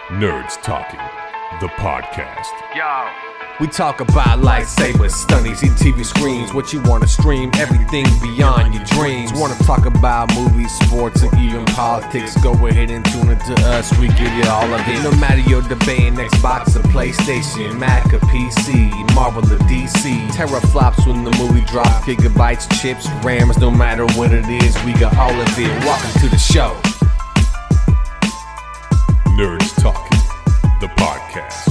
Nerds Talking, the podcast. Yo. We talk about lightsabers, stunnies, and TV screens. What you want to stream, everything beyond your dreams. Want to talk about movies, sports, and even politics? Go ahead and tune into us, we give you all of it. No matter you're debating Xbox or PlayStation, Mac or PC, Marvel or DC. Teraflops when the movie drops, gigabytes, chips, RAMs, no matter what it is, we got all of it. Welcome to the show. Nerds Talking, the podcast.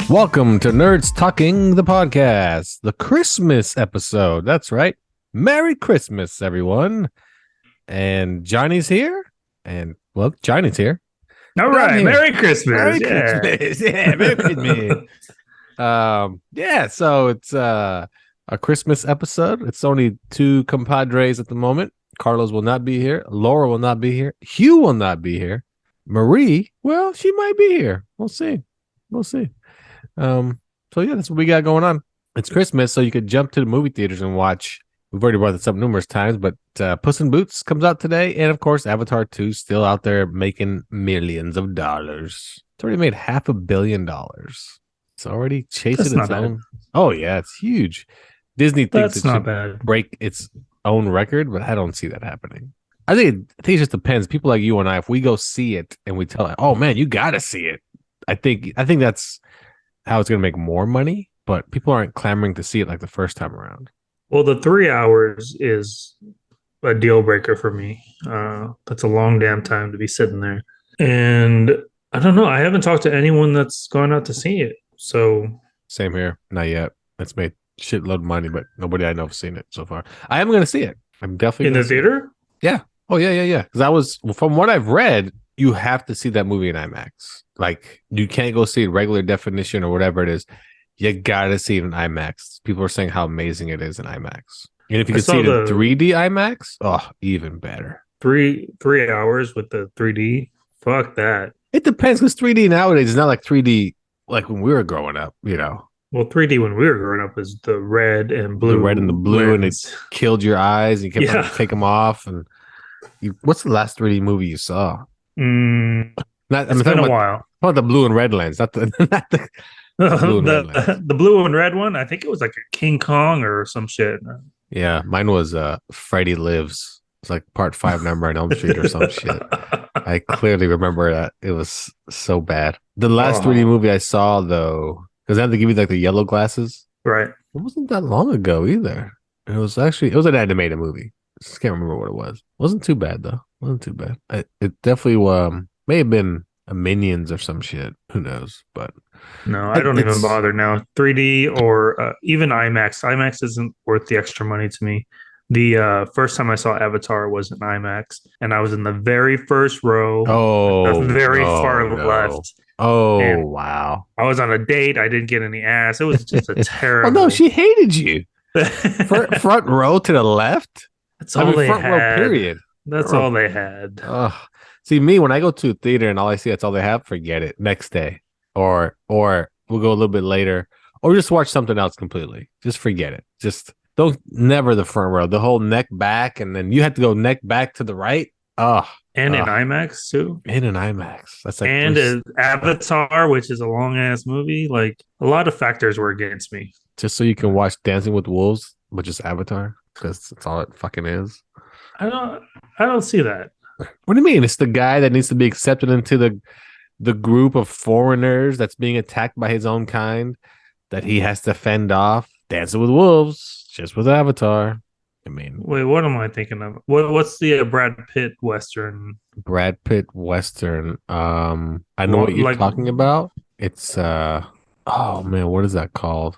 Welcome to Nerds Talking, the podcast, the Christmas episode. That's right. Merry Christmas, everyone. And Johnny's here. And, well, Johnny's here. All right. Merry Christmas. Merry Christmas. Yeah, Merry Christmas. So it's a Christmas episode. It's only two compadres at the moment. Carlos will not be here. Laura will not be here. Hugh will not be here. Marie, well, she might be here. We'll see. So yeah, that's what we got going on. It's Christmas, so you could jump to the movie theaters and watch. We've already brought this up numerous times, but Puss in Boots comes out today, and of course, Avatar 2 still out there making millions of dollars. It's already made $500 million. It's already chasing its own. Oh yeah, it's huge. Disney thinks it should break its own record, but I don't see that happening. I think it just depends. People like you and I, if we go see it and we tell, oh man, you got to see it. I think that's how it's going to make more money, but people aren't clamoring to see it like the first time around. Well, the 3 hours is a deal breaker for me. That's a long damn time to be sitting there. And I don't know. I haven't talked to anyone that's gone out to see it. So same here. Not yet. It's made shitload of money, but nobody I know have seen it so far. I am going to see it. I'm definitely in the theater. Yeah. Oh yeah. Because from what I've read, you have to see that movie in IMAX. Like, you can't go see it regular definition or whatever it is. You gotta see it in IMAX. People are saying how amazing it is in IMAX. And if you can see it in 3D IMAX, oh, even better. 3 hours with the 3D? Fuck that. It depends, because 3D nowadays is not like 3D like when we were growing up, you know. Well, 3D when we were growing up was the red and blue. The red and the blue, and it killed your eyes. You kept having to take them off. And what's the last 3D movie you saw? It's been a while. Oh, the blue and red lens, not the blue and red lens. The blue and red one. I think it was like a King Kong or some shit. Yeah, mine was Freddy Lives. It's like part 5 Nightmare on Elm Street or some shit. I clearly remember that. It was so bad. The last 3D movie I saw, though, because I had to give you like the yellow glasses. Right. It wasn't that long ago either. It was an animated movie. I just can't remember what it was. It wasn't too bad though. Wasn't too bad. It definitely may have been a Minions or some shit. Who knows? But no, I don't even bother now. 3D or even IMAX. IMAX isn't worth the extra money to me. The first time I saw Avatar was in IMAX, and I was in the very first row. Oh, the very far left. Oh, and wow! I was on a date. I didn't get any ass. It was just a terrible. Oh no, she hated you. Front row to the left. That's all they front had. row, period. That's all they had. See, me, when I go to a theater and all I see that's all they have, forget it. Next day, or we'll go a little bit later, or just watch something else completely. Just forget it. Just never the front row. The whole neck back, and then you have to go neck back to the right. In IMAX too. In an IMAX. That's like an Avatar, which is a long ass movie. Like, a lot of factors were against me. Just so you can watch Dancing with Wolves, which is Avatar, because that's all it fucking is. I don't see that. What do you mean? It's the guy that needs to be accepted into the group of foreigners that's being attacked by his own kind that he has to fend off. Dancing with Wolves, just with Avatar. I mean, wait, what am I thinking of? What's the Brad Pitt Western? Brad Pitt Western. I know what you're talking about. It's oh man, what is that called?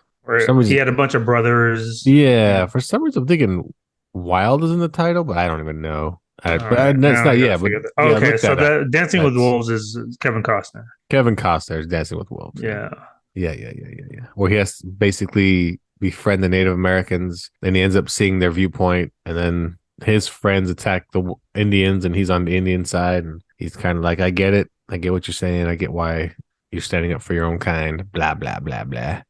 He had a bunch of brothers. Yeah, for some reason I'm thinking Wild is in the title, but I don't even know. That's not yet. Okay, so that Dancing with Wolves is Kevin Costner. Kevin Costner is Dancing with Wolves. Yeah. Where he has to basically befriend the Native Americans, and he ends up seeing their viewpoint, and then his friends attack the Indians, and he's on the Indian side, and he's kind of like, I get what you're saying. I get why you're standing up for your own kind. Blah blah blah blah.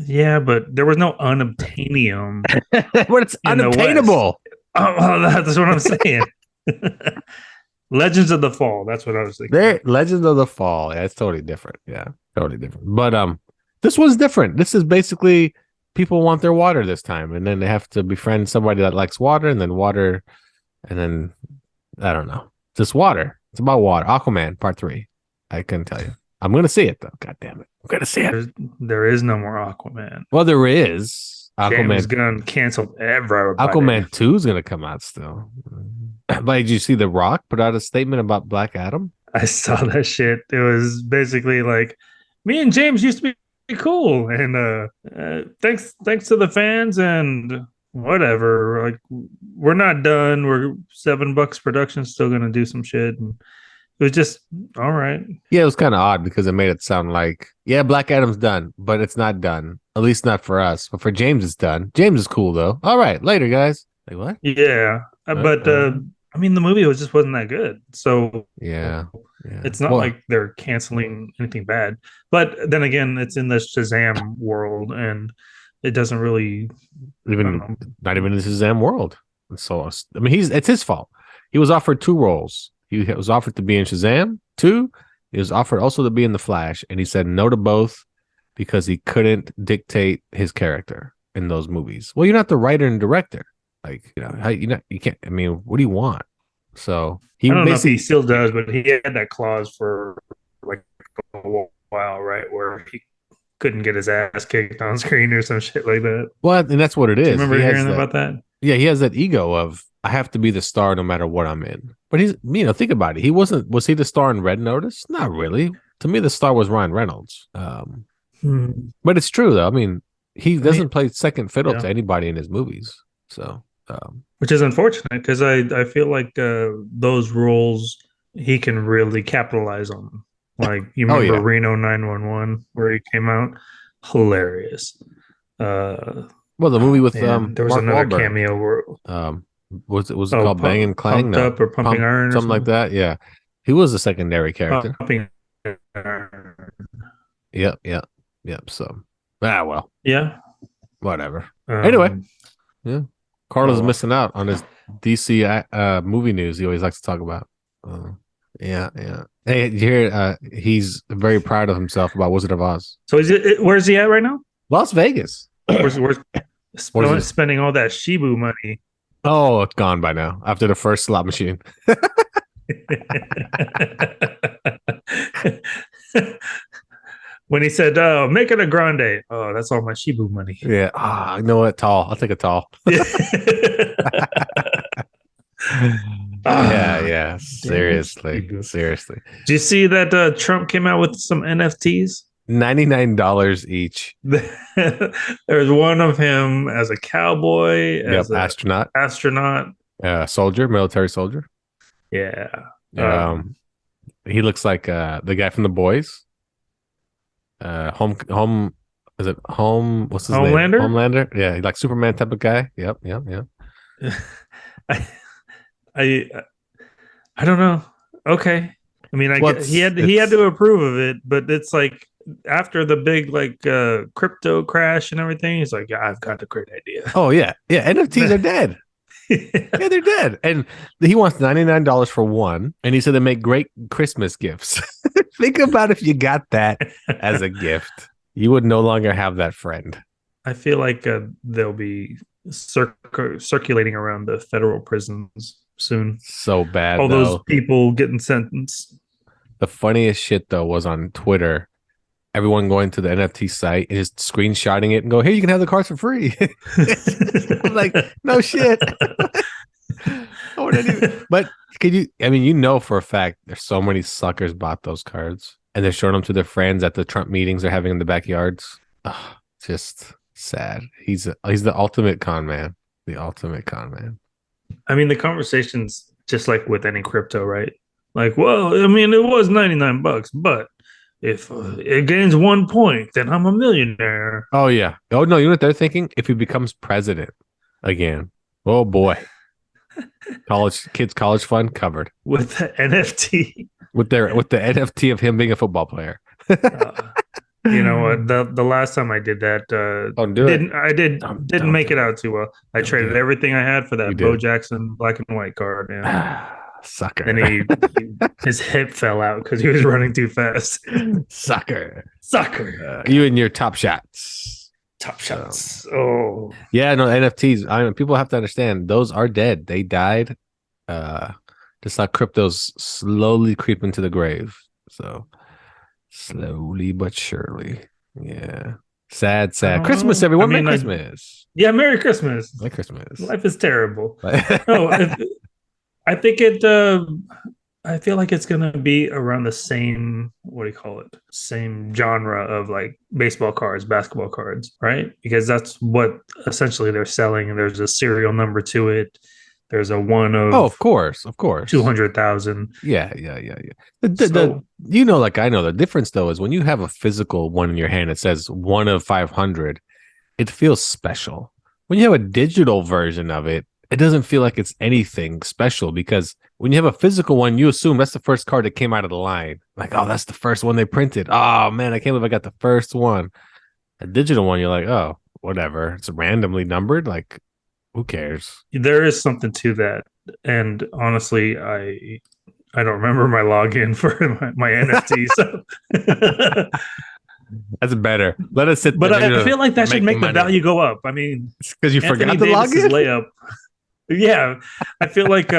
Yeah, but there was no unobtainium But it's in the West. unobtainable. Oh, well, that's what I'm saying. Legends of the Fall. That's what I was thinking. There, Legends of the Fall. Yeah, it's totally different. Yeah, totally different. But this one's different. This is basically people want their water this time, and then they have to befriend somebody that likes water, and then I don't know. Just water. It's about water. Aquaman Part 3. I couldn't tell you. I'm gonna see it though. God damn it. I'm gonna see it. There is no more Aquaman. Well, there is. James Gunn canceled everybody. Aquaman 2 is gonna come out still. But did you see The Rock put out a statement about Black Adam? I saw that shit. It was basically like, me and James used to be cool, and thanks to the fans and whatever. Like, we're not done. We're $7 production, still gonna do some shit. And it was just all right. Yeah, it was kind of odd because it made it sound like, yeah, Black Adam's done, but it's not done. At least not for us. But for James, it's done. James is cool though. All right, later, guys. Like what? Yeah, but I mean, the movie wasn't that good. So yeah. It's not like they're canceling anything bad. But then again, it's in the Shazam world, and it doesn't really not even in the Shazam world. And so I mean, it's his fault. He was offered 2 roles. He was offered to be in Shazam 2. He was offered also to be in The Flash, and he said no to both because he couldn't dictate his character in those movies. Well, you're not the writer and director. Like, you can't. I mean, what do you want? So I don't know if he still does, but he had that clause for like a while, right, where he couldn't get his ass kicked on screen or some shit like that. Well, and that's what it is. Do you remember hearing about that? Yeah, he has that ego of I have to be the star no matter what I'm in. But he's, think about it. Was he the star in Red Notice? Not really. To me, the star was Ryan Reynolds. But it's true though. I mean, he doesn't play second fiddle to anybody in his movies. So, which is unfortunate because I feel like those roles he can really capitalize on them. Like you remember Reno 911 where he came out, hilarious. Well, the movie with there was Mark another Wahlberg. cameo where was it called Bang and Clang? Pumped Up or Pumping Iron, or something like that. Yeah, he was a secondary character. Pumping Iron. Yep. So, well, yeah, whatever. Anyway, yeah. Carlos is missing out on his DC movie news he always likes to talk about. Yeah. Hey, you hear he's very proud of himself about Wizard of Oz. So where's he at right now? Las Vegas. Where's spending all that Shibu money? Oh, it's gone by now after the first slot machine. When he said, make it a grande. Oh, that's all my Shibu money. Yeah. You know what? Tall. I'll take a tall. Yeah. Seriously. Do you see that Trump came out with some NFTs? $99 each. There's one of him as a cowboy, as astronaut, soldier, military soldier. Yeah. He looks like the guy from The Boys. Home is it home? What's his Homelander? name? Homelander. Yeah, like Superman type of guy. Yep. I don't know. Okay. I mean, he had to approve of it, but it's like after the big crypto crash and everything, he's like, yeah, I've got a great idea. Oh yeah. NFTs are dead. Yeah, they're dead. And he wants $99 for one. And he said they make great Christmas gifts. Think about if you got that as a gift. You would no longer have that friend. I feel like they'll be circulating around the federal prisons soon. So bad. All those people getting sentenced. The funniest shit, though, was on Twitter. Everyone going to the NFT site and just screenshotting it and go, hey, you can have the cards for free. I'm like, no shit. But for a fact, there's so many suckers bought those cards and they're showing them to their friends at the Trump meetings they're having in the backyards. Just sad. He's the ultimate con man. The ultimate con man. I mean, the conversation's just like with any crypto, right? Like, well, I mean, it was $99, but if it gains 1 point, then I'm a millionaire. Oh, yeah. Oh, no. You know what they're thinking? If he becomes president again. Oh, boy. College fund covered. With the NFT. With the NFT of him being a football player. You know what? The last time I did that, Don't do it. didn't make it out too well. I Don't do traded it. everything I had for You that Bo did. Jackson black and white card. Yeah. Sucker. Then his hip fell out because he was running too fast. Sucker. Sucker. You and your top shots. Top shots. Oh. Yeah, no, NFTs. I mean, people have to understand those are dead. They died. Just like crypto's slowly creeping to the grave. So slowly but surely. Yeah. Sad. Christmas, everyone. Merry Christmas. Yeah, Merry Christmas. Merry Christmas. Life is terrible. No, I think I feel like it's gonna be around the same, what do you call it? Same genre of like baseball cards, basketball cards, right? Because that's what essentially they're selling, and there's a serial number to it. There's a one of of course 200,000. Yeah. You know, like I know the difference though is when you have a physical one in your hand, it says 1 of 500. It feels special. When you have a digital version of it, it doesn't feel like it's anything special, because when you have a physical one, you assume that's the first card that came out of the line. Like, oh, that's the first one they printed. Oh man, I can't believe I got the first one. A digital one, you're like, oh, whatever. It's randomly numbered. Like, who cares? There is something to that, and honestly, I don't remember my login for my NFT. So that's better. Let us sit. But I feel like that should make the value go up. I mean, because you forgot the login layup. Yeah, I feel like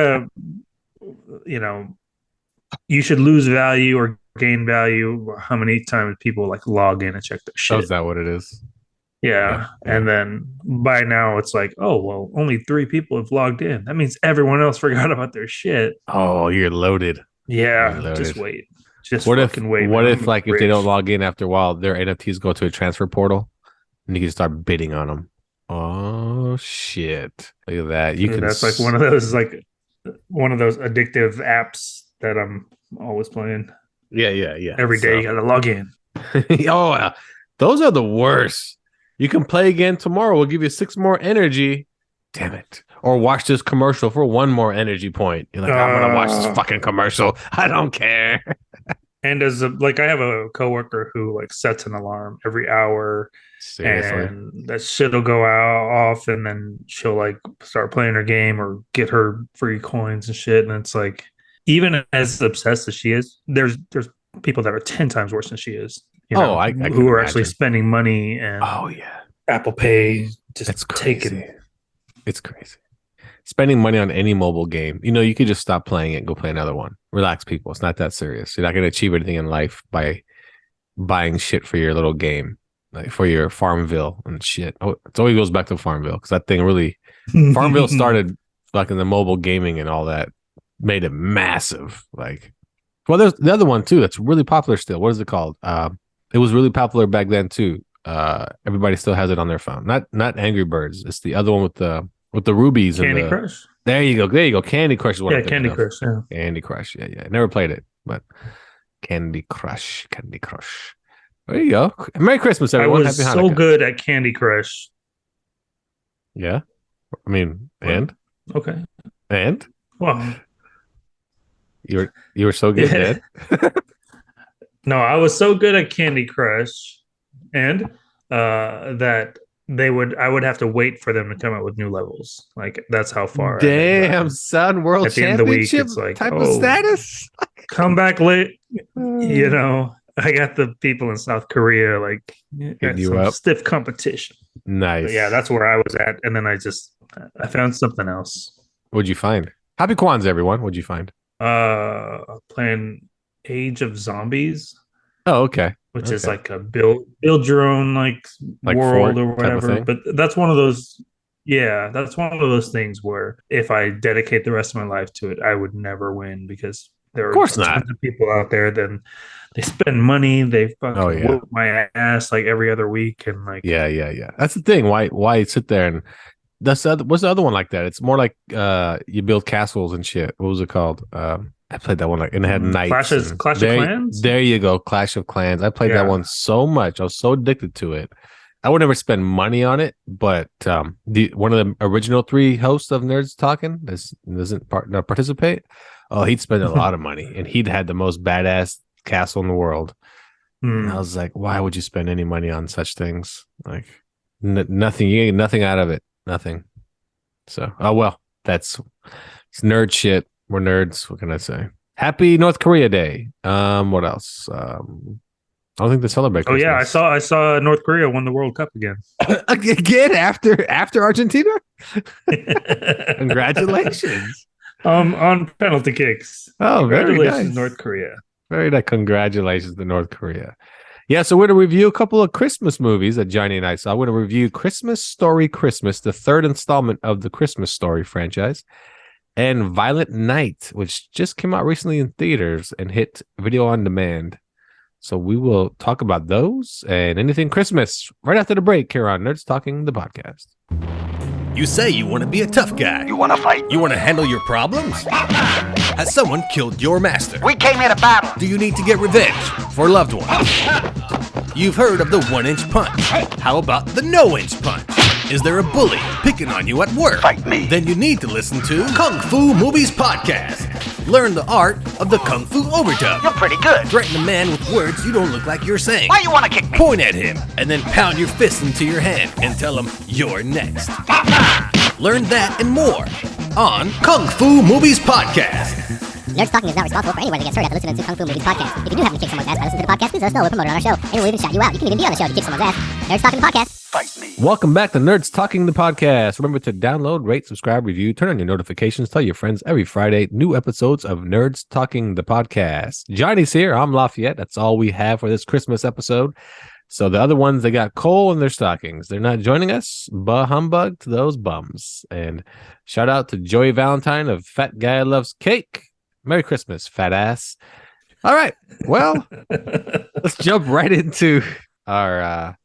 you should lose value or gain value how many times people like log in and check their shit. Oh, is that what it is? Yeah. And then by now it's like, oh, well, only 3 people have logged in. That means everyone else forgot about their shit. Oh, you're loaded. Yeah. You're loaded. Just wait. Just what fucking if, wait. What if like if they don't log in after a while, their NFTs go to a transfer portal and you can start bidding on them? Oh shit. Look at that. That's like one of those addictive apps that I'm always playing. Yeah. Every day you gotta log in. Oh, those are the worst. You can play again tomorrow. We'll give you 6 more energy. Damn it. Or watch this commercial for 1 more energy point. You're like, I'm gonna watch this fucking commercial. I don't care. And I have a coworker who like sets an alarm every hour. Seriously? And that shit will go off, and then she'll like start playing her game or get her free coins and shit. And it's like, even as obsessed as she is, there's people that are 10 times worse than she is. Who are imagine. Actually spending money and Apple Pay just taking. It's crazy. Spending money on any mobile game, you could just stop playing it and go play another one. Relax, people. It's not that serious. You're not going to achieve anything in life by buying shit for your little game, like for your Farmville and shit. Oh, it always goes back to Farmville, because that thing really Farmville started like in the mobile gaming and all that, made it massive. Like, well, there's the other one too that's really popular still. What is it called? It was really popular back then too. Everybody still has it on their phone. Not Angry Birds. It's the other one with the rubies. Candy Crush. There you go. Candy Crush is what I'm Candy Crush. Yeah. Candy Crush. Yeah. Never played it, but Candy Crush. There you go. Merry Christmas, everyone. I was Happy so Hanukkah. good at Candy Crush. Yeah. I mean, and? Okay. And? Well, you were so good at it. No, I was so good at Candy Crush, and that I would have to wait for them to come out with new levels. Like, that's how far. Damn, son, world at the end of the week, it's like, type of status. Come back late. I got the people in South Korea like some stiff competition. Nice. But yeah, that's where I was at, and then I found something else. What'd you find? Happy Kwanzaa, everyone. What'd you find? Playing Age of Zombies. Oh, okay. Which is like a build your own like world or whatever. But that's one of those. Yeah, that's one of those things where if I dedicate the rest of my life to it, I would never win, because there are tons of people out there. Then they spend money. They fucking whoop my ass like every other week, and like yeah. That's the thing. Why sit there and what's the other one like that? It's more like you build castles and shit. What was it called? I played that one and it had knights. Clash of Clans? There you go, Clash of Clans. I played that one so much. I was so addicted to it. I would never spend money on it, but one of the original 3 hosts of Nerds Talking doesn't participate. Oh, he'd spend a lot of money, and he'd had the most badass castle in the world. And I was like, why would you spend any money on such things? Like nothing. You get nothing out of it. Nothing. So, oh well, it's nerd shit. We're nerds. What can I say? Happy North Korea Day. What else? I don't think they celebrate Christmas. Oh yeah, I saw North Korea won the World Cup again. Again after Argentina? Congratulations. On penalty kicks. Oh, very Congratulations, nice. North Korea. Very nice. Congratulations to North Korea. Yeah, so we're going to review a couple of Christmas movies that Johnny and I saw. We're going to review Christmas Story Christmas, the third installment of the Christmas Story franchise, and Violent Night, which just came out recently in theaters and hit video on demand. So we will talk about those and anything Christmas right after the break here on Nerds Talking, the podcast. You say you want to be a tough guy. You want to fight? You want to handle your problems? Has someone killed your master? We came here to battle. Do you need to get revenge for loved ones? You've heard of the 1-inch punch. How about the no-inch punch? Is there a bully picking on you at work? Fight me. Then you need to listen to Kung Fu Movies Podcast. Learn the art of the Kung Fu overdub. You're pretty good. Threaten a man with words you don't look like you're saying. Why you want to kick me? Point at him, and then pound your fist into your hand and tell him you're next. Learn that and more on Kung Fu Movies Podcast. Nerds Talking is not responsible for anyone that gets hurt after listening to Kung Fu Movies Podcast. If you do happen to kick someone's ass by listening to the podcast, please let us know. We'll promote it on our show, and we'll even shout you out. You can even be on the show if you kick someone's ass. Nerds Talking the Podcast. Fight me. Welcome back to Nerds Talking the Podcast. Remember to download, rate, subscribe, review, turn on your notifications, tell your friends every Friday, new episodes of Nerds Talking the Podcast. Johnny's here. I'm Lafayette. That's all we have for this Christmas episode. So the other ones, they got coal in their stockings. They're not joining us. Bah humbug to those bums. And shout out to Joey Valentine of Fat Guy Loves Cake. Merry Christmas, fat ass. All right. Well, let's jump right into our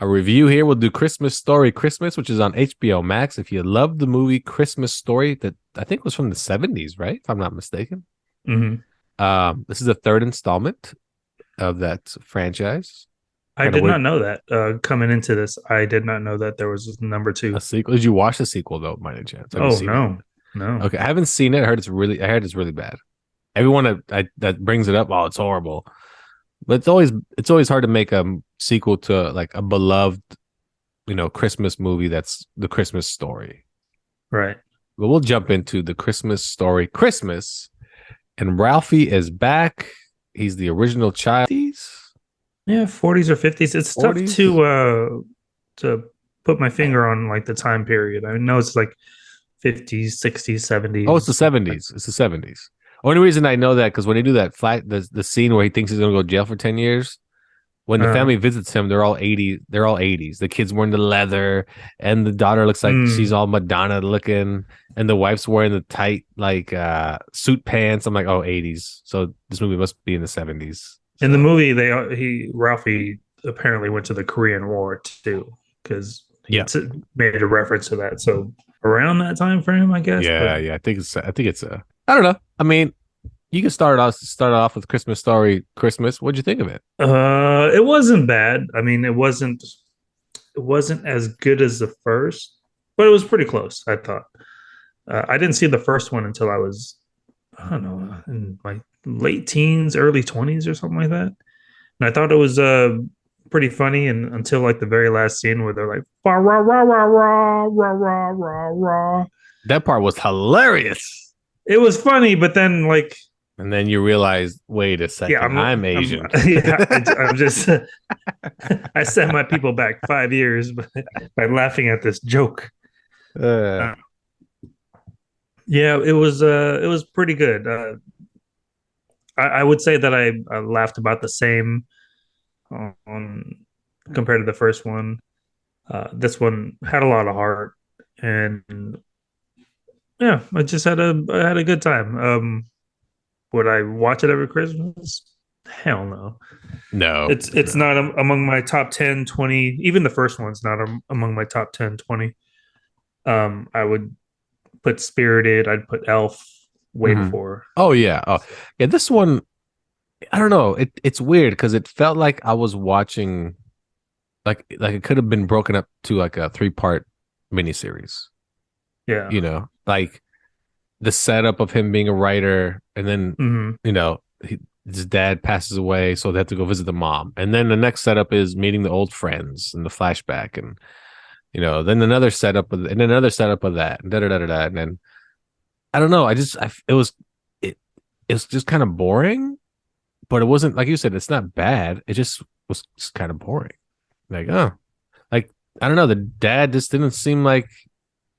review here. We'll do Christmas Story Christmas, which is on HBO Max. If you love the movie Christmas Story, that I think was from the 70s, right? If I'm not mistaken. Mm-hmm. This is the third installment of that franchise. I did not know that. Coming into this, I did not know that there was number 2. A sequel? Did you watch the sequel though, by any chance? No. Okay, I haven't seen it. I heard it's really bad. Everyone that brings it up, oh, it's horrible. But it's always hard to make a sequel to like a beloved, Christmas movie that's the Christmas Story. Right. But we'll jump into the Christmas Story Christmas, and Ralphie is back. He's the original child. Yeah, 40s or 50s. It's 40s? tough to put my finger on like the time period. I know it's like 50s, 60s, 70s. Oh, it's the 70s. It's the 70s. Only reason I know that because when they do that the scene where he thinks he's gonna go to jail for 10 years, when the family visits him, they're all 80s. They're all 80s. The kid's wearing the leather, and the daughter looks like she's all Madonna looking, and the wife's wearing the tight suit pants. I'm like, oh, 80s. So this movie must be in the 70s. In the movie, Ralphie apparently went to the Korean War too, because he made a reference to that. So around that time frame, I guess. Yeah. I think it's I don't know. I mean, you can start off with Christmas Story Christmas. What'd you think of it? It wasn't bad. I mean, it wasn't as good as the first, but it was pretty close, I thought. I didn't see the first one until I was, I don't know, in my late teens, early 20s or something like that. And I thought it was pretty funny, and until like the very last scene where they're like rah rah rah rah rah rah rah rah rah. That part was hilarious. It was funny, but then like, and then you realize, wait a second, I'm Asian. I'm just I set my people back 5 years by laughing at this joke. Yeah, it was pretty good. I would say that I laughed about the same on compared to the first one. This one had a lot of heart, and yeah, I just had a good time. Would I watch it every Christmas? Hell no. No. It's not among my top 10, 20. Even the first one's not among my top 10, 20. I would put Spirited. I'd put Elf way before. Oh yeah. Oh yeah. This one, I don't know. It's weird because it felt like I was watching, like it could have been broken up to like a 3-part miniseries. Yeah. Like the setup of him being a writer, and then his dad passes away, so they have to go visit the mom. And then the next setup is meeting the old friends in the flashback, and then another setup of, and then another setup of that, and and then I don't know. It was just kind of boring, but it wasn't, like you said, it's not bad. It just was just kind of boring. Like, like I don't know. The dad just didn't seem like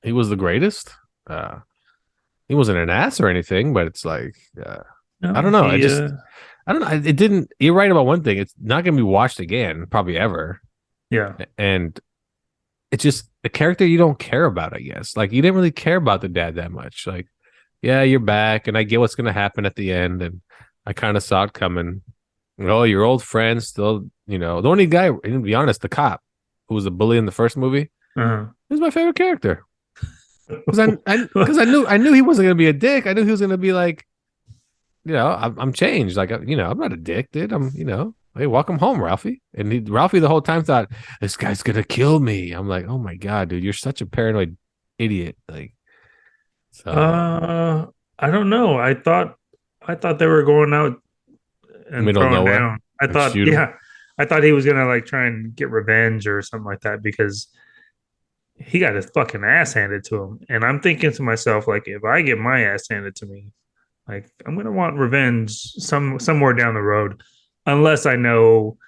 he was the greatest. He wasn't an ass or anything, but it's like I don't know. I don't know. It didn't. You're right about one thing. It's not going to be watched again, probably ever. Yeah, and it's just a character you don't care about. I guess like you didn't really care about the dad that much. Like, yeah, you're back, and I get what's going to happen at the end, and I kind of saw it coming. Oh, your old friend still, the only guy, and to be honest, the cop who was a bully in the first movie, was my favorite character. Because I knew he wasn't going to be a dick. I knew he was going to be like, I'm changed. Like, I'm not a dick, dude. Hey, welcome home, Ralphie. And Ralphie the whole time thought, this guy's going to kill me. I'm like, oh my God, dude, you're such a paranoid idiot. Like, so. I don't know. I thought they were going out and middle throwing nowhere. down. I thought he was gonna like try and get revenge or something like that because he got his fucking ass handed to him. And I'm thinking to myself, like, if I get my ass handed to me, like I'm gonna want revenge somewhere down the road, unless I know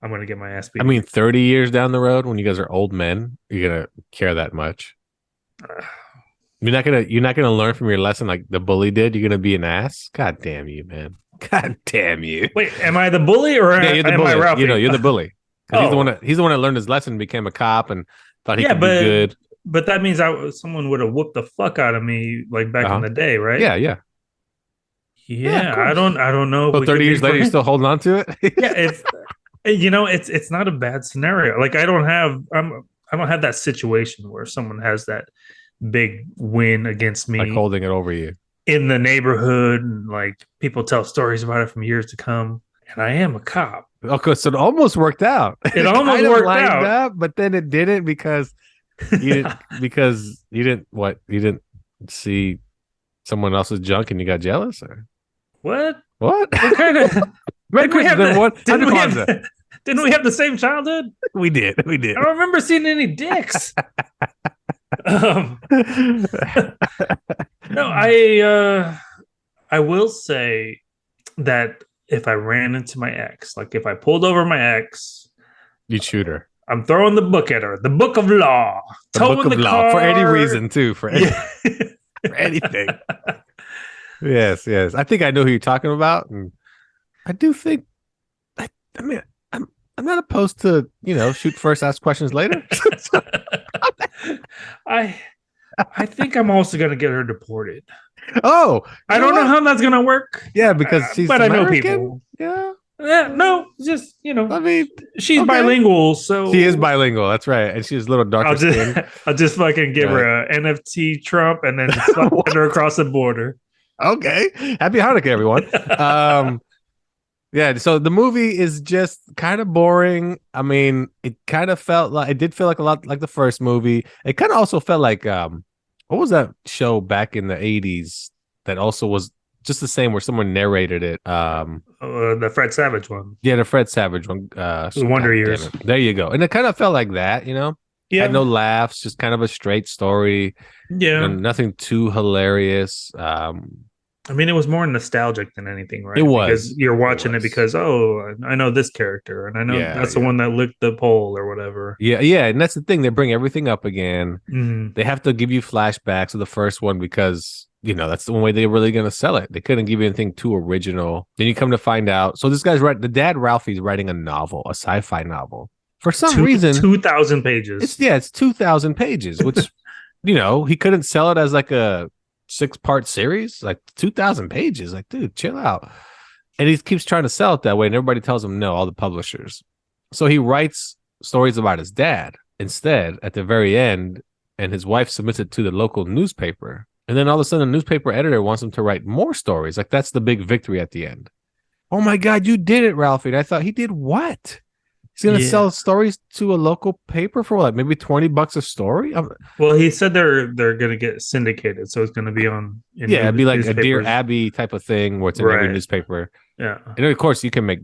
I'm gonna get my ass beat. I mean, 30 years down the road, when you guys are old men, you're gonna care that much. You're not gonna learn from your lesson like the bully did. You're gonna be an ass. God damn you, man. God damn you. Wait, am I the bully or you're the am bully. I Ralphie? You're the bully. He's the one that learned his lesson, became a cop, and thought he could be good. But that means someone would have whooped the fuck out of me like back in the day, right? Yeah. I don't know. So 30 years later, you're still holding on to it. Yeah, it's not a bad scenario. Like I don't have that situation where someone has that big win against me, like holding it over you in the neighborhood, and like people tell stories about it from years to come. And I am a cop. Okay, so it almost worked out. It almost worked out, up, but then it didn't because you didn't see someone else's junk and you got jealous, or what? What kind of? Didn't we have the same childhood? We did. I don't remember seeing any dicks. No, I will say that if I ran into my ex, like if I pulled over my ex, you'd shoot her. I'm throwing the book at her, the book of law, the book of law, for any reason too, for anything. Yes. I think I know who you're talking about, and I do think. I mean, I'm not opposed to shoot first, ask questions later. I think I'm also gonna get her deported. Oh, I don't know how that's gonna work. Yeah, because she's but American. I know people. Yeah, no, just I mean, she's bilingual, so she is bilingual. That's right, and she's a little darker skin. I'll just fucking give her a NFT Trump and then just send her across the border. Okay, happy Hanukkah, everyone. Yeah, so the movie is just kind of boring. I mean, it did feel like a lot like the first movie. It kind of also felt like what was that show back in the 80s that also was just the same, where someone narrated it? The Fred Savage one. Yeah, the Fred Savage one. The Wonder Years. There you go. And it kind of felt like that, Yeah. Had no laughs, just kind of a straight story. Yeah. Nothing too hilarious. I mean, it was more nostalgic than anything, right? It was. Because you're watching it because, I know this character, and I know that's the one that licked the pole or whatever. Yeah, and that's the thing. They bring everything up again. Mm-hmm. They have to give you flashbacks of the first one because, that's the one way they're really going to sell it. They couldn't give you anything too original. Then you come to find out. So this guy's the dad, Ralphie's writing a novel, a sci-fi novel. For some reason. 2,000 pages. It's 2,000 pages, which, he couldn't sell it as like a 6-part series, like 2,000 pages. Like, dude, chill out. And he keeps trying to sell it that way, and everybody tells him no, all the publishers. So he writes stories about his dad instead at the very end, and his wife submits it to the local newspaper. And then all of a sudden, the newspaper editor wants him to write more stories. Like, that's the big victory at the end. Oh my God, you did it, Ralphie. And I thought, he did what? He's going to sell stories to a local paper for like maybe $20 a story. Well, he said they're going to get syndicated, so it's going to be on. It'd be like a Dear Abby type of thing where it's in every newspaper. Yeah. And of course, you can make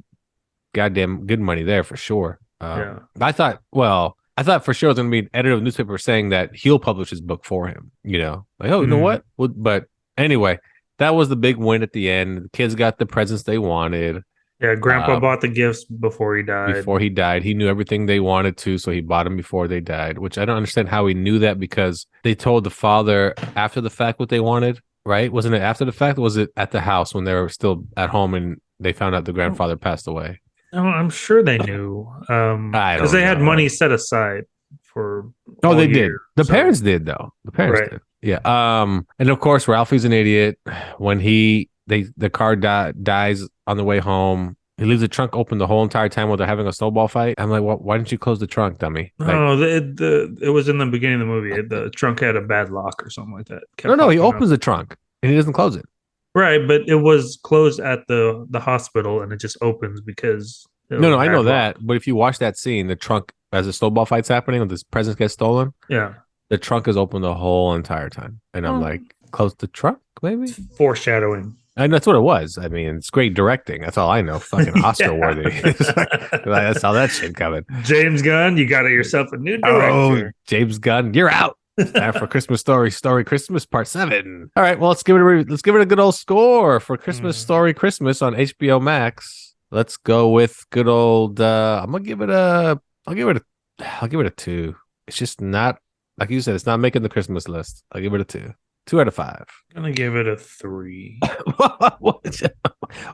goddamn good money there for sure. I thought for sure it was going to be an editor of the newspaper saying that he'll publish his book for him. You know, like, oh, you know what? Well, but anyway, that was the big win at the end. The kids got the presents they wanted. Yeah, Grandpa bought the gifts before he died. He knew everything they wanted to, so he bought them before they died, which I don't understand how he knew that, because they told the father after the fact what they wanted, right? Wasn't it after the fact, or was it at the house when they were still at home and they found out the grandfather passed away? No, I'm sure they knew. Because they had money set aside for they did. The parents did, though. The parents did. Yeah. And of course, Ralphie's an idiot. When the car dies on the way home, he leaves the trunk open the whole entire time while they're having a snowball fight. I'm like, why didn't you close the trunk, dummy? Like, it was in the beginning of the movie. The trunk had a bad lock or something like that. No, he opens the trunk and he doesn't close it. Right, but it was closed at the hospital and it just opens because... No, I know that. But if you watch that scene, the trunk, as the snowball fight's happening, when this presents get stolen, the trunk is open the whole entire time. And I'm like, close the trunk, maybe? It's foreshadowing. And that's what it was. I mean, it's great directing. That's all I know. Fucking Oscar worthy. I saw that shit coming. James Gunn, you got yourself a new director. Oh, James Gunn, you're out. Time for Christmas Story Christmas Part 7. All right, well, let's give it a good old score for Christmas Story Christmas on HBO Max. Let's go with good old. I'll give it a 2. It's just not, like you said, it's not making the Christmas list. I'll give it a 2. 2 out of 5. I'm gonna give it a 3.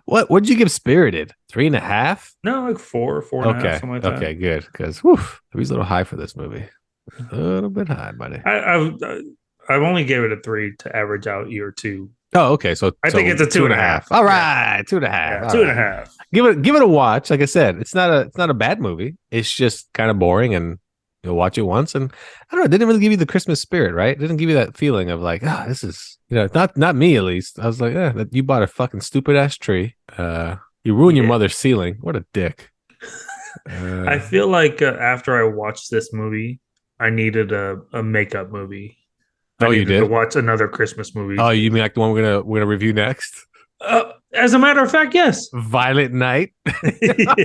What'd you give Spirited? 3.5? No, like 4, 4.5, something like that. Okay, good. Because he's a little high for this movie. A little bit high, buddy. I've only gave it a 3 to average out year 2. Oh, okay. So I think it's a 2.5. All right, 2.5. Yeah, 2.5. Give it a watch. Like I said, it's not a bad movie. It's just kind of boring, and you'll watch it once, and I don't know. It didn't really give you the Christmas spirit, right? It didn't give you that feeling of like, this is, not me at least. I was like, you bought a fucking stupid ass tree. You ruined your mother's ceiling. What a dick. I feel like after I watched this movie, I needed a makeup movie. You did? To watch another Christmas movie. Oh, you mean like the one we're gonna review next? As a matter of fact, yes. Violent Night.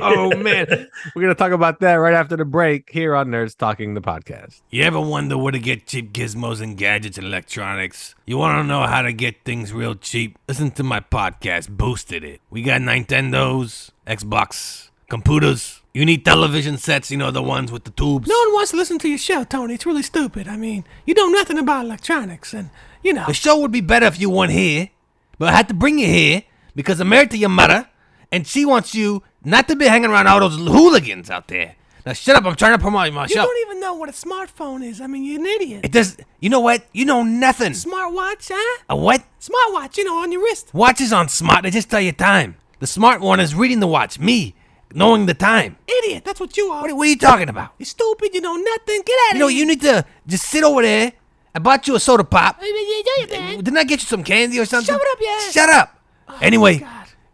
Oh man, we're gonna talk about that right after the break here on Nerds Talking the Podcast. You ever wonder where to get cheap gizmos and gadgets and electronics? You want to know how to get things real cheap? Listen to my podcast, Boosted It. We got Nintendos, Xbox, computers. You need television sets, the ones with the tubes. No one wants to listen to your show, Tony. It's really stupid. I mean, you know nothing about electronics, and The show would be better if you weren't here, but I had to bring you here because I'm married to your mother, and she wants you not to be hanging around all those hooligans out there. Now shut up, I'm trying to promote my show. You don't even know what a smartphone is. I mean, you're an idiot. It does. You know what? You know nothing. Smartwatch, huh? A what? Smartwatch, on your wrist. Watches aren't smart, they just tell you time. The smart one is reading the watch, me. Knowing the time. Idiot, that's what you are. What are you talking about? You're stupid, you know nothing. Get out of here. You need to just sit over there. I bought you a soda pop. Didn't I get you some candy or something? Shut up, yeah. Shut up. Oh, anyway,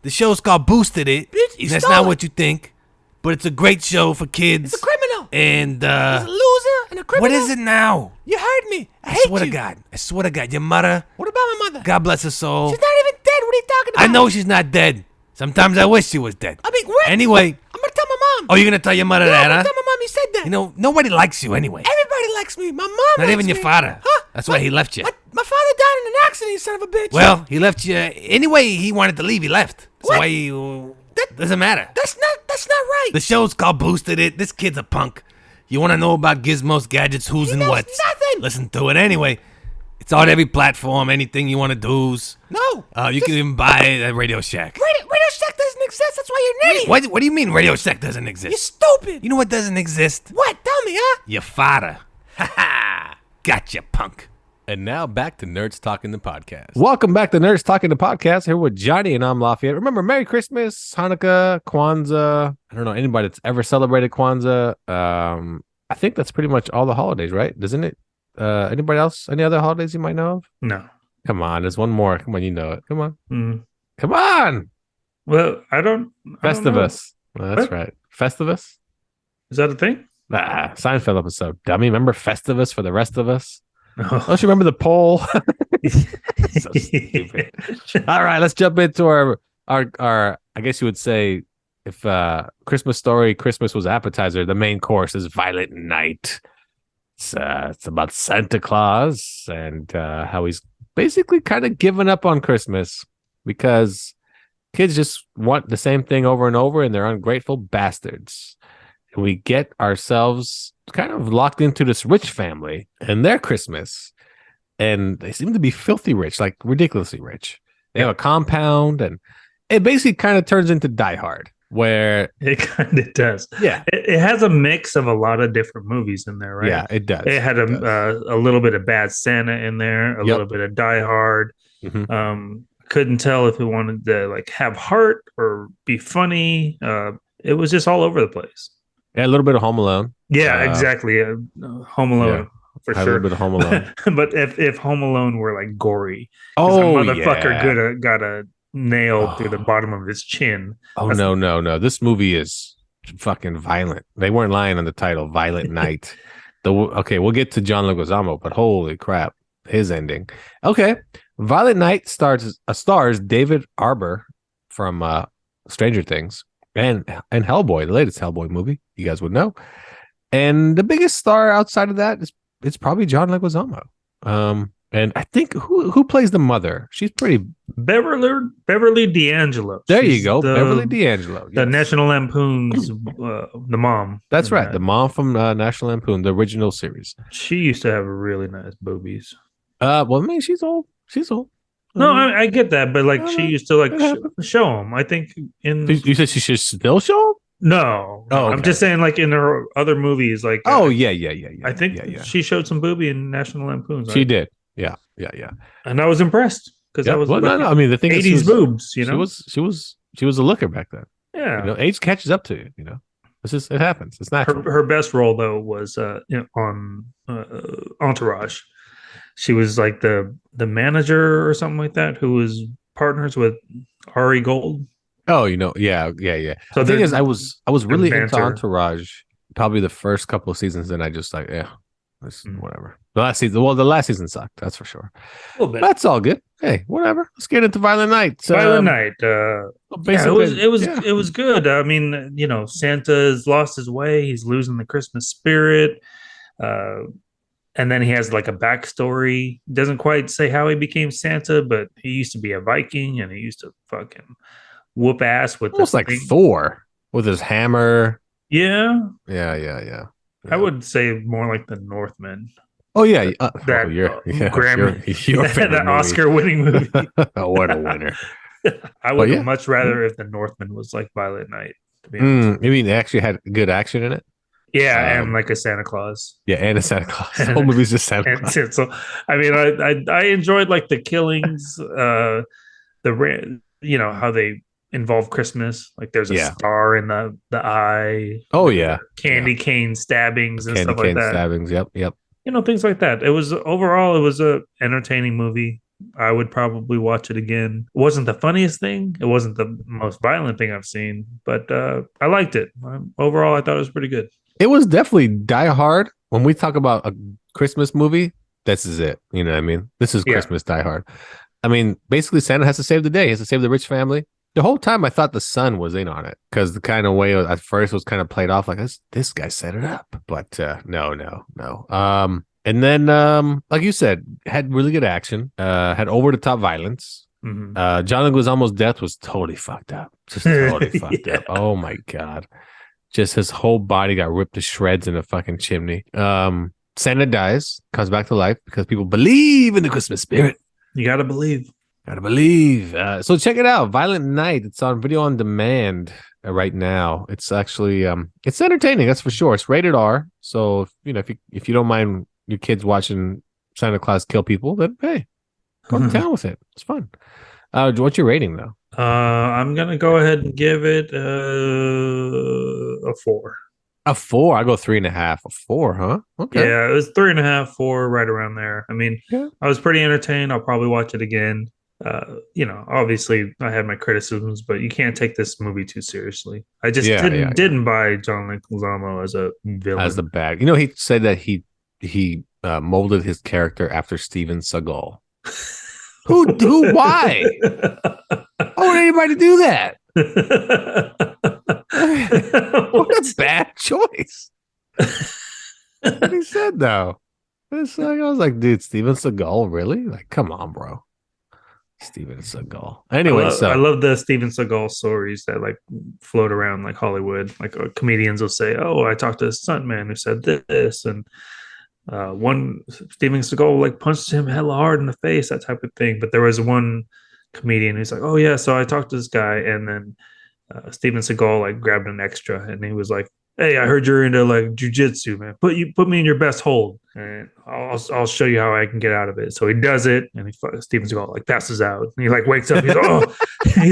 the show's called Boosted It. You That's stole not it. what you think. But it's a great show for kids. It's a criminal. And, He's a loser and a criminal. What is it now? You heard me. I swear to God. Your mother. What about my mother? God bless her soul. She's not even dead. What are you talking about? I know she's not dead. Sometimes I wish she was dead. I mean, what? Anyway. I'm going to tell my mom. Oh, you're going to tell your mother that, I'm huh? going to tell my mom you said that. Nobody likes you anyway. Everybody likes me. My mom Not likes even me. your father. Huh? That's why he left you. My father died in an accident, you son of a bitch. Well, he left you. Anyway, he wanted to leave. He left. That's What? why you... Doesn't matter. That's not right. The show's called Boosted It. This kid's a punk. You want to know about gizmos, gadgets, who's and knows what's? nothing. Listen to it anyway. It's on every platform. Anything you want to do. No. You can even buy it at Radio Shack. Radio Shack doesn't exist. That's why you're an idiot. What do you mean Radio Shack doesn't exist? You're stupid. You know what doesn't exist? What? Tell me, huh? Your father. Ha ha. Gotcha, punk. And now back to Nerds Talking the Podcast. Welcome back to Nerds Talking the Podcast. Here with Johnny and I'm Lafayette. Remember, Merry Christmas, Hanukkah, Kwanzaa. I don't know anybody that's ever celebrated Kwanzaa. I think that's pretty much all the holidays, right? Doesn't it? Anybody else? Any other holidays you might know of? No. Come on, there's one more. Come on, you know it. Come on. Mm. Come on. Well, I don't Festivus. Well, that's What? right. Festivus? Is that a thing? Seinfeld episode. Dummy. Remember Festivus for the rest of us? No. Don't you remember the poll? So stupid. All right, let's jump into our I guess you would say if Christmas Story, Christmas was appetizer, the main course is Violent Night. It's about Santa Claus and how he's basically kind of given up on Christmas because kids just want the same thing over and over, and they're ungrateful bastards. And we get ourselves kind of locked into this rich family and their Christmas, and they seem to be filthy rich, like ridiculously rich. They have a compound, and it basically kind of turns into Die Hard, where it kind of does. Yeah, it has a mix of a lot of different movies in there, right? Yeah, it does. It had a little bit of Bad Santa in there, a little bit of Die Hard. Mm-hmm. Couldn't tell if it wanted to like have heart or be funny. It was just all over the place. Yeah, a little bit of Home Alone. Yeah, exactly. Home Alone for sure. A little bit of Home Alone. But if Home Alone were like gory, a motherfucker got a nail through the bottom of his chin. Oh, no. This movie is fucking violent. They weren't lying on the title, Violent Night. Okay, we'll get to John Leguizamo, but holy crap, his ending. Okay, Violent Night stars David Arbor from Stranger Things and Hellboy, the latest Hellboy movie. You guys would know. And the biggest star outside of that is it's probably John Leguizamo. And I think who plays the mother? She's pretty Beverly D'Angelo. There you go, Beverly D'Angelo. The National Lampoon's the mom. That's right, the mom from National Lampoon, the original series. She used to have really nice boobies. Well, I mean, she's old. No, I get that, but like she used to like show them. I think you said she should still show them. No, okay. I'm just saying, like in her other movies, like yeah. I think she showed some boobie in National Lampoon's. She did, yeah, and I was impressed because that was no. I mean, the thing 80s is, boobs. You know, she was a looker back then. Yeah, you know, age catches up to you. You know, it happens. It's natural. Her best role though was on Entourage. She was like the manager or something like that, who was partners with Ari Gold. Oh, you know, yeah. So the thing is, I was really into Entourage probably the first couple of seasons, and I just like, whatever. The last season sucked, that's for sure. A little bit. That's all good. Hey, whatever. Let's get into Violent Night. Violent Night. It was good. I mean, you know, Santa's lost his way. He's losing the Christmas spirit. And then he has like a backstory. Doesn't quite say how he became Santa, but he used to be a Viking and he used to fucking whoop ass with almost like Thor with his hammer. Yeah. I would say more like the Northman. Oh yeah, that Oscar-winning movie. Oh, what a winner! I would much rather if the Northman was like Violent Night. To be honest, you mean they actually had good action in it? Yeah, and like a Santa Claus. Yeah, and a Santa Claus. The whole movie's just Santa Claus. So, I mean, I enjoyed like the killings, how they involve Christmas. Like there's a star in the eye. Oh yeah, candy cane stabbings and stuff like that. Stabbings. Yep. You know, things like that. It was a entertaining movie. I would probably watch it again. It wasn't the funniest thing. It wasn't the most violent thing I've seen, but I liked it. Overall, I thought it was pretty good. It was definitely Die Hard. When we talk about a Christmas movie, this is it. You know what I mean? This is Christmas Die Hard. I mean, basically, Santa has to save the day. He has to save the rich family. The whole time, I thought the son was in on it because the kind of way at first was kind of played off like this guy set it up. But no. And then, like you said, had really good action. Had over the top violence. Mm-hmm. John Leguizamo's death was totally fucked up. Just totally fucked up. Oh my god. Just his whole body got ripped to shreds in a fucking chimney. Santa dies, comes back to life because people believe in the Christmas spirit. You gotta believe. So check it out, Violent Night. It's on video on demand right now. It's actually it's entertaining, that's for sure. It's rated R. So if you don't mind your kids watching Santa Claus kill people, then hey, go to town with it. It's fun. What's your rating though? I'm gonna go ahead and give it a 4. A 4? I go 3.5. A 4, huh? Okay. Yeah, it was 3.5, 4, right around there. I mean, I was pretty entertained. I'll probably watch it again. Obviously I had my criticisms, but you can't take this movie too seriously. I just didn't buy John Leguizamo as a villain. As the bad. He said that he molded his character after Steven Seagal. Who? Why? Why would anybody do that? What a bad choice. What he said though. It's like, I was like, dude, Steven Seagal, really? Like, come on, bro. Steven Seagal. Anyway, I love the Steven Seagal stories that like float around like Hollywood. Like comedians will say, "Oh, I talked to a stuntman who said this," and one Steven Seagal like punched him hella hard in the face, that type of thing. But there was one comedian who's like, "Oh yeah, so I talked to this guy," and then Steven Seagal like grabbed an extra, and he was like, "Hey, I heard you're into like jujitsu, man. Put me in your best hold, and I'll show you how I can get out of it." So he does it, and Steven Seagal like passes out, and he like wakes up. He's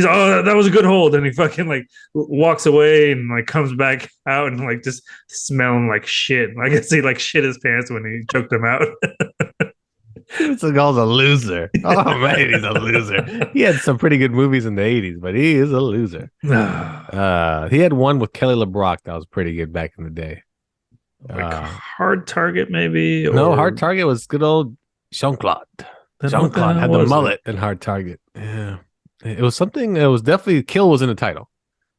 oh that was a good hold, and he fucking like walks away and like comes back out and like just smelling like shit. I guess he like shit his pants when he choked him out. Steven Seagal's a loser. Oh man, he's a loser. He had some pretty good movies in the 80s, but he is a loser. He had one with Kelly LeBrock that was pretty good back in the day. Like Hard Target, maybe? No, Hard Target was good old Jean-Claude. Jean-Claude had the mullet in Hard Target. Yeah. It was something, it was definitely, Kill was in the title.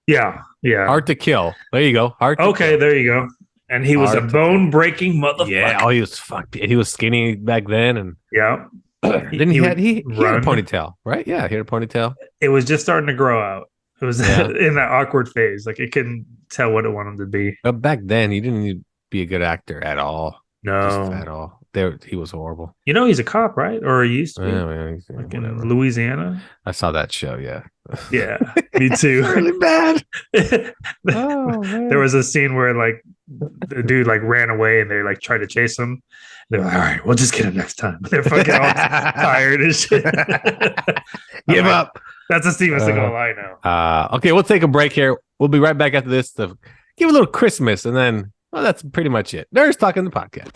Yeah. Hard to Kill. There you go. Okay, there you go. And he was a bone-breaking motherfucker. Yeah, he was fucked. He was skinny back then, and yeah. Then he had a ponytail, right? Yeah, he had a ponytail. It was just starting to grow out. It was in that awkward phase. Like it couldn't tell what it wanted to be. But back then, he didn't need to be a good actor at all. No, just at all. He was horrible. You know, he's a cop, right? Or he used to be. Yeah, man, like in Louisiana. I saw that show. Yeah. Yeah, me too. Really bad. There was a scene where like the dude like ran away and they like tried to chase him. They're like, "All right, we'll just get him next time." They're fucking all tired as shit. Give up. That's a Steven Seagal I know. Okay, we'll take a break here. We'll be right back after this to give a little Christmas, and then that's pretty much it. Nerds Talking the Podcast.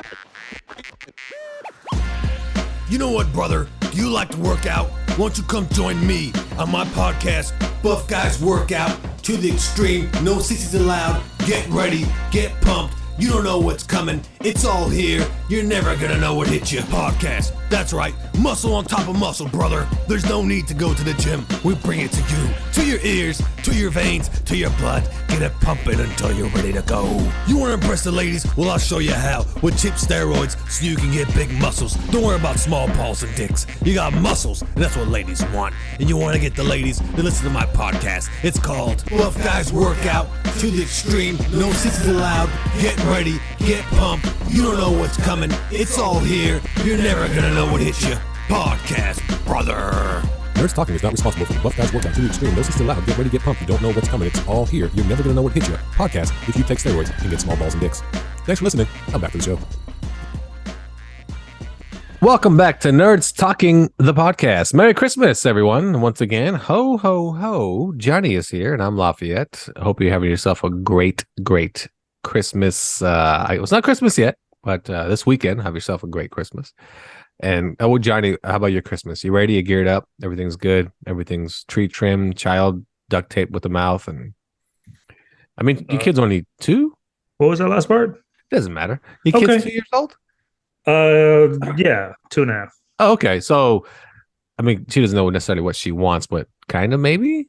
You know what, brother? Do you like to work out? Won't you come join me on my podcast, Buff Guys Workout to the Extreme. No sissies allowed. Get ready. Get pumped. You don't know what's coming. It's all here. You're never gonna know what hit you. Podcast. That's right. Muscle on top of muscle, brother. There's no need to go to the gym. We bring it to you. To your ears, to your veins, to your blood. Get it pumping until you're ready to go. You wanna impress the ladies? Well, I'll show you how. With cheap steroids so you can get big muscles. Don't worry about small balls and dicks. You got muscles, and that's what ladies want. And you wanna get the ladies to listen to my podcast. It's called Buff Guys Workout to the Extreme. No sissies allowed. Get ready. Get pumped. You don't know what's coming. It's all here. You're never gonna know what hit you. Podcast, brother. Nerds Talking is not responsible for the Buff Guys Workout to the Extreme. No sister allowed. Get ready, get pumped. You don't know what's coming. It's all here. You're never going to know what hit you. Podcast. If you take steroids, you can get small balls and dicks. Thanks for listening. Now back to the show. Welcome back to Nerds Talking the Podcast. Merry Christmas, everyone. Once again, ho, ho, ho. Johnny is here, and I'm Lafayette. I hope you're having yourself a great, great Christmas. It's not Christmas yet, but this weekend, have yourself a great Christmas. And Johnny, how about your Christmas? You ready? You geared up? Everything's good? Everything's tree trimmed, child duct tape with the mouth? And I mean, your kid's only 2? What was that last part? Doesn't matter. Your kid's 2 years old? Yeah, 2.5. Oh, okay. So, I mean, she doesn't know necessarily what she wants, but kind of maybe?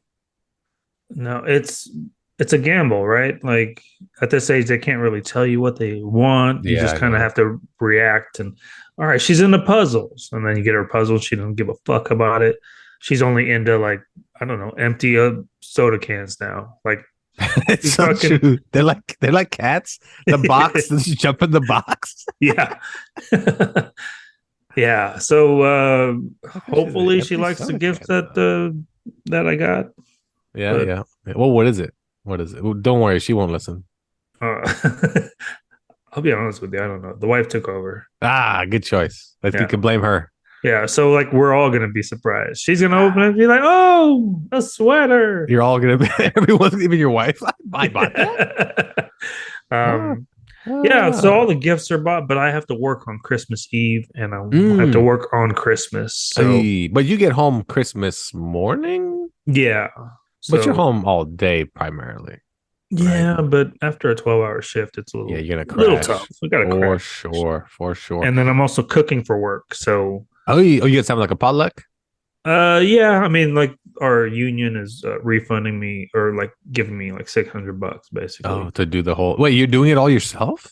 No, it's a gamble, right? Like at this age, they can't really tell you what they want. You just kind of have to react. And all right, she's into puzzles, and then you get her puzzle. She doesn't give a fuck about it. She's only into like, I don't know, empty soda cans now. Like it's so true. They're like cats. The box, they just jump in the box. Yeah. Yeah. So hopefully she likes the gift that I got. Yeah, but, yeah. Well, what is it? What is it? Well, don't worry, she won't listen. I'll be honest with you. I don't know. The wife took over. Ah, good choice. You can blame her. Yeah. So like, we're all gonna be surprised. She's gonna open it and be like, "Oh, a sweater." You're all gonna be. Everyone's even your wife. I bought that. Yeah. So all the gifts are bought, but I have to work on Christmas Eve, and I have to work on Christmas. So, but you get home Christmas morning. Yeah. But you're home all day primarily. Yeah, right? But after a 12-hour shift, it's a little, you're gonna crash. Little tough. We gotta for sure. And then I'm also cooking for work. So you get something like a potluck? Yeah, I mean, like our union is refunding me or like giving me like $600 basically. Oh, to do the whole. Wait, you're doing it all yourself?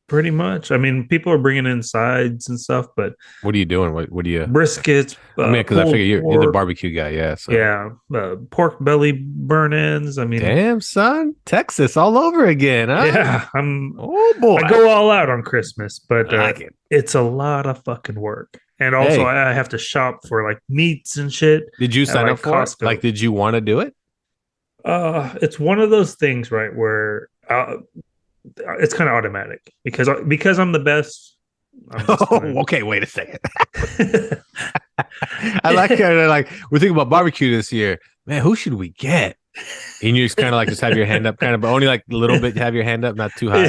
Pretty much. I mean, people are bringing in sides and stuff, but What are you doing? What do you? briskets, I mean, because I pulled figure you're the pork, barbecue guy, yeah. So yeah, pork belly burn-ins. I mean, damn son, Texas all over again, huh? yeah, Oh boy, I go all out on Christmas, but I like it. it's a lot of fucking work. And also, Hey, I have to shop for like meats and shit did you at sign like up for it? Costco. Like, did you want to do it? It's one of those things, right, where it's kind of automatic because I'm the best. I'm just Oh, gonna... okay. Wait a second. I like how they're like, we're thinking about barbecue this year. Man, who should we get? And you just kind of like just have your hand up, kind of, but only like a little bit. Have your hand up, not too high.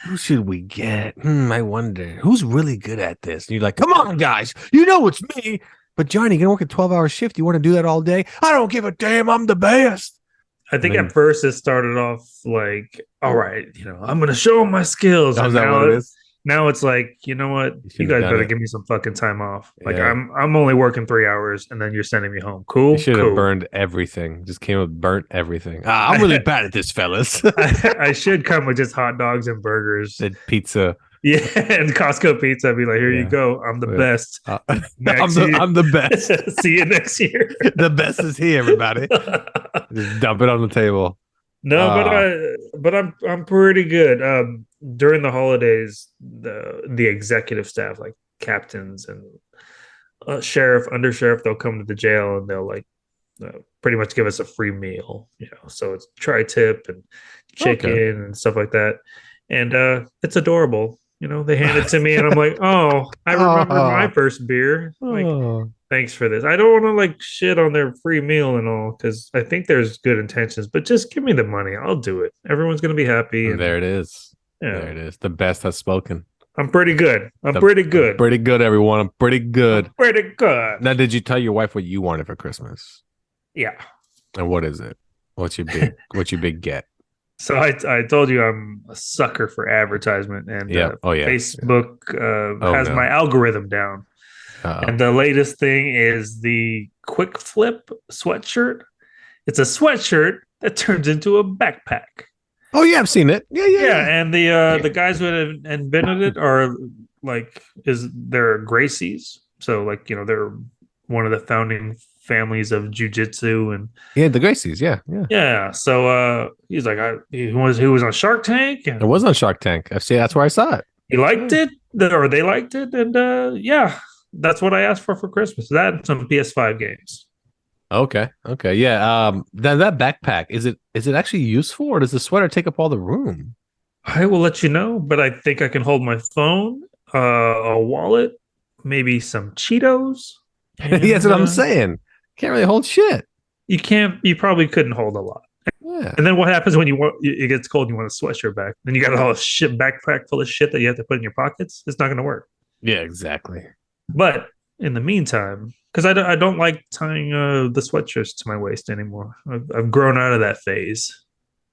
Who should we get? I wonder who's really good at this. And you're like, come on, guys, you know it's me. But Johnny, you're gonna work a 12-hour shift. You want to do that all day? I don't give a damn. I'm the best. I think then- at first it started off like, all right, I'm gonna show them my skills. Oh, And is that now what it is? Now it's like, you know what? You should've guys done better it. give me some fucking time off. Like Yeah. I'm only working 3 hours and then you're sending me home. Cool. You should have cool. burned everything. Just came with burnt everything. I'm really bad at this, fellas. I should come with just hot dogs and burgers. Said pizza. Yeah, and Costco pizza. I'd be like, here you Yeah. go. I'm the Yeah. best. I'm Next year. the best. See you next year. The best is here, everybody. Just dump it on the table. No, but I'm pretty good. During the holidays, the executive staff, like captains and sheriff, undersheriff, they'll come to the jail and they'll like pretty much give us a free meal. So it's tri-tip and chicken and stuff like that, and it's adorable. They hand it to me and I'm like, oh, I remember my first beer. Like, thanks for this. I don't want to like shit on their free meal and all because I think there's good intentions, but just give me the money. I'll do it. Everyone's gonna be happy. And there it is. Yeah. There it is. The best has spoken. I'm pretty good. I'm pretty good. Pretty good, everyone. I'm pretty good. Pretty good. Now, did you tell your wife what you wanted for Christmas? Yeah. And what is it? What's your big get? So I told you I'm a sucker for advertisement, and Facebook has my algorithm down. And the latest thing is the quick flip sweatshirt. It's a sweatshirt that turns into a backpack. Oh yeah, I've seen it. Yeah. And the guys who have invented it are they're Gracies. So like they're one of the founding families of jujitsu and the Gracies. Yeah. So he's like he was on Shark Tank. And it was on Shark Tank. That's where I saw it. He liked it, or they liked it, and that's what I asked for Christmas. That and some PS5 games. Okay. Yeah. Then that backpack, is it actually useful, or does the sweater take up all the room? I will let you know, but I think I can hold my phone, a wallet, maybe some Cheetos. And, that's what I'm saying. Can't really hold shit. You can't. You probably couldn't hold a lot. Yeah. And then what happens when it gets cold and you want a sweatshirt back? Then you got a whole shit backpack full of shit that you have to put in your pockets. It's not going to work. Yeah, exactly. But in the meantime, because I don't like tying the sweatshirts to my waist anymore. I've grown out of that phase,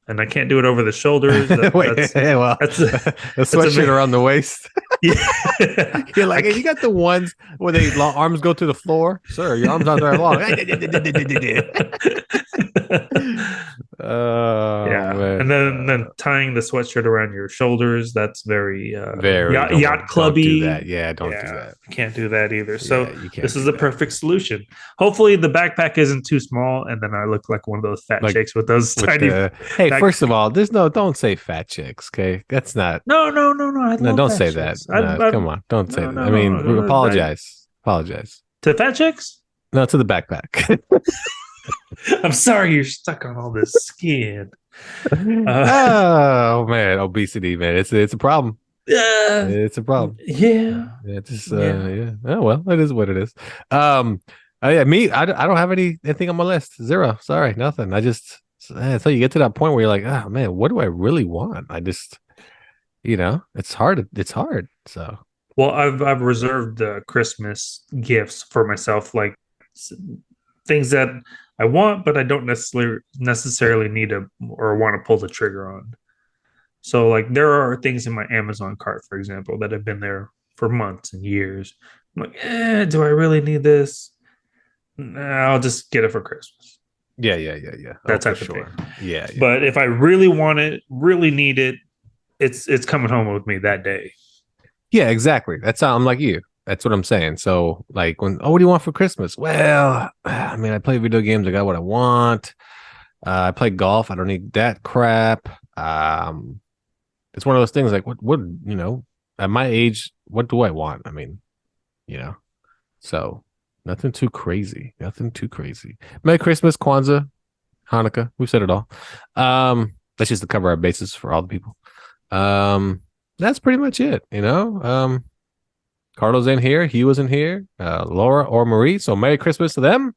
and I can't do it over the shoulders. That's a sweatshirt around the waist. Yeah, you're like, hey, you got the ones where arms go to the floor, sir. Your arms aren't very long. Yeah, man. and then tying the sweatshirt around your shoulders. That's very very yacht clubby. Don't do that. Don't do that. Can't do that either. So this is the perfect solution. Hopefully the backpack isn't too small, and then I look like one of those fat chicks with those tiny. Hey, first of all, don't say fat chicks. Okay, that's not. No. Don't say that. No, come on, don't say that. I mean, apologize. Apologize to fat chicks. No, to the backpack. I'm sorry you're stuck on all this skin. Oh man, obesity, man. It's a problem. Yeah, it's a problem. Yeah. Oh well, it is what it is. Me, I don't have anything on my list. Zero. Sorry, nothing. I just until you get to that point where you're like, oh man, what do I really want? I just, it's hard. It's hard. So. Well, I've reserved Christmas gifts for myself, like things that I want, but I don't necessarily need to or want to pull the trigger on. So, like, there are things in my Amazon cart, for example, that have been there for months and years. I'm like, do I really need this? Nah, I'll just get it for Christmas. Yeah. That type for of thing. Yeah. But if I really want it, really need it, it's coming home with me that day. Yeah, exactly. That's how I'm like you. That's what I'm saying. So, like, what do you want for Christmas? Well, I mean, I play video games. I got what I want. I play golf. I don't need that crap. It's one of those things like, what, at my age, what do I want? I mean, so nothing too crazy. Nothing too crazy. Merry Christmas, Kwanzaa, Hanukkah. We've said it all. That's just to cover our bases for all the people. That's pretty much it, Carlos in here, he was in here, Laura or Marie. So Merry Christmas to them.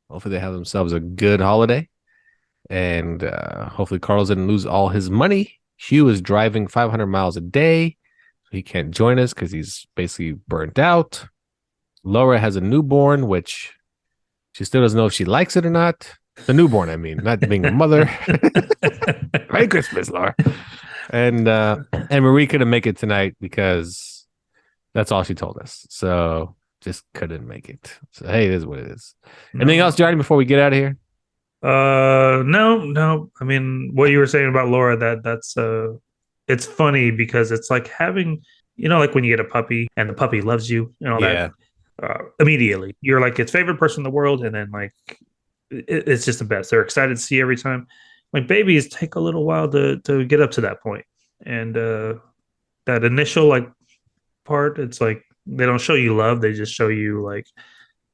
Hopefully they have themselves a good holiday. And hopefully Carlos didn't lose all his money. Hugh is driving 500 miles a day. He can't join us because he's basically burnt out. Laura has a newborn, which she still doesn't know if she likes it or not. The newborn, I mean, not being a mother. Merry Christmas, Laura. And Marie couldn't make it tonight because that's all she told us. So just couldn't make it. So hey, it is what it is. No. Anything else, Johnny, before we get out of here? No. I mean, what you were saying about Laura, that's it's funny because it's like having, like when you get a puppy and the puppy loves you and all that. Immediately you're like its favorite person in the world, and then like it's just the best. They're excited to see every time. Like babies take a little while to get up to that point, and that initial like part, it's like they don't show you love, they just show you like,